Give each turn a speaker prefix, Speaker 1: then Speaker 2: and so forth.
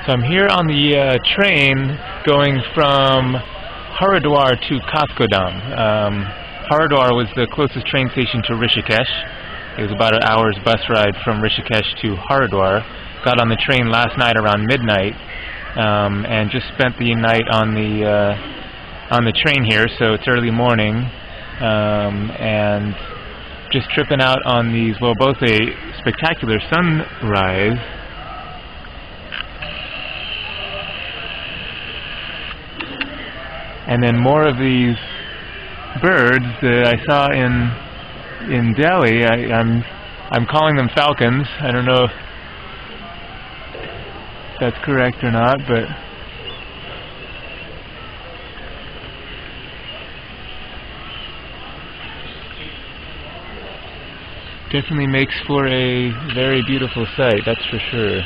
Speaker 1: So I'm here on the train going from Haridwar to Kathgodam. Haridwar was the closest train station to Rishikesh. It was about an hour's bus ride from Rishikesh to Haridwar. Got on the train last night around midnight and just spent the night on the train here, so it's early morning, and just tripping out on these, well, both a spectacular sunrise and then more of these birds that I saw in Delhi. I'm calling them falcons. I don't know if that's correct or not, but definitely makes for a very beautiful sight, that's for sure.